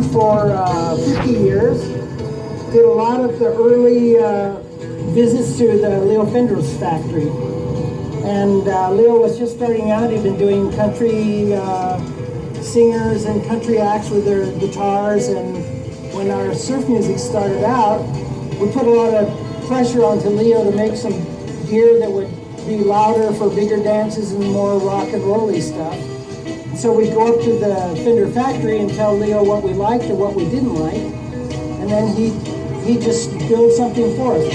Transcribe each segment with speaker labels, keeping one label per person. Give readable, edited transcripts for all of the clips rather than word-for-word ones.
Speaker 1: musician for 50 years. Did a lot of the early visits to the Leo Fender's factory. And Leo was just starting out. He'd been doing country singers and country acts with their guitars. And when our surf music started out, we put a lot of pressure onto Leo to make some gear that would be louder for bigger dances and more rock and rolly stuff. So we'd go up to the Fender factory and tell Leo what we liked or what we didn't like, and then he just build something for us.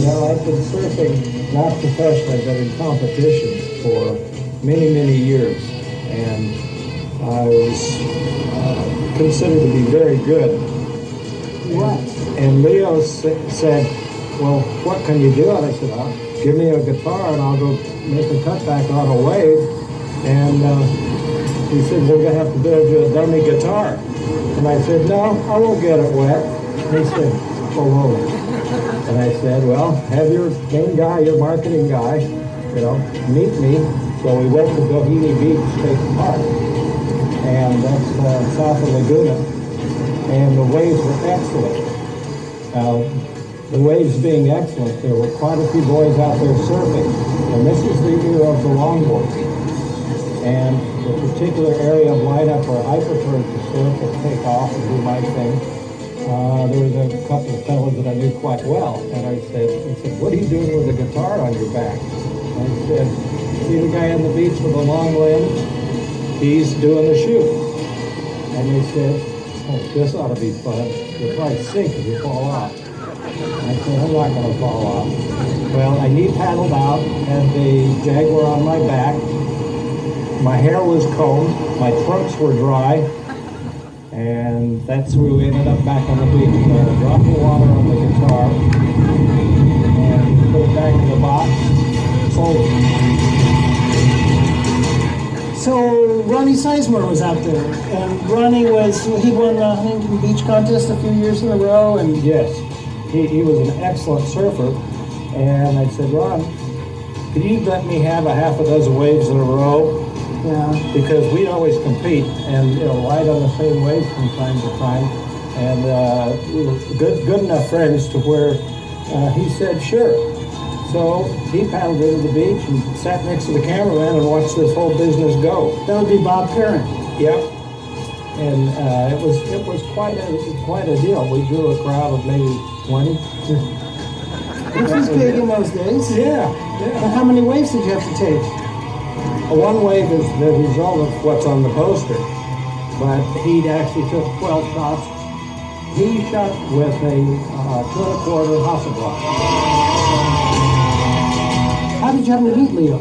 Speaker 2: Well, I've been surfing, not professionally, but in competitions for many, many years, and I was considered to be very good.
Speaker 1: What?
Speaker 2: And Leo said, well, what can you do? And I said, give me a guitar and I'll go make a cutback on a wave. And he said, we're going to have to build you a dummy guitar. And I said, no, I won't get it wet. And he said, whoa. And I said, well, have your main guy, your marketing guy, meet me. So we went to Doheny Beach State Park. And that's south of Laguna. And the waves were excellent. The waves being excellent, there were quite a few boys out there surfing. And this is the era of the longboard. And the particular area of lineup where I preferred to surf and take off and do my thing, there was a couple of fellows that I knew quite well. And he said, what are you doing with a guitar on your back? And I said, see the guy on the beach with the long lens? He's doing the shoot. And they said, oh, this ought to be fun. You'll probably sink if you fall off. I said, I'm not going to fall off. Well, I knee paddled out, had the Jaguar on my back. My hair was combed, my trunks were dry, and that's where we ended up back on the beach. So I dropped the water on the guitar, and put it back in the box, sold it.
Speaker 1: So Ronnie Sizemore was out there, and Ronnie he won the Huntington Beach contest a few years in a row, and
Speaker 2: yes. He was an excellent surfer, and I said, Ron, could you let me have a half a dozen waves in a row?
Speaker 1: Yeah.
Speaker 2: Because we'd always compete and ride on the same waves from time to time, and we were good enough friends to where he said, sure. So he paddled into the beach and sat next to the cameraman and watched this whole business go.
Speaker 1: That would be Bob Perrin.
Speaker 2: Yep. And it was quite a deal. We drew a crowd of maybe 20.
Speaker 1: Which was big in those days.
Speaker 2: Yeah.
Speaker 1: And how many waves did you have to take?
Speaker 2: One wave is the result of what's on the poster, but he actually took 12 shots. He shot with a 2¼ Hasselblad.
Speaker 1: How did you happen to meet Leo?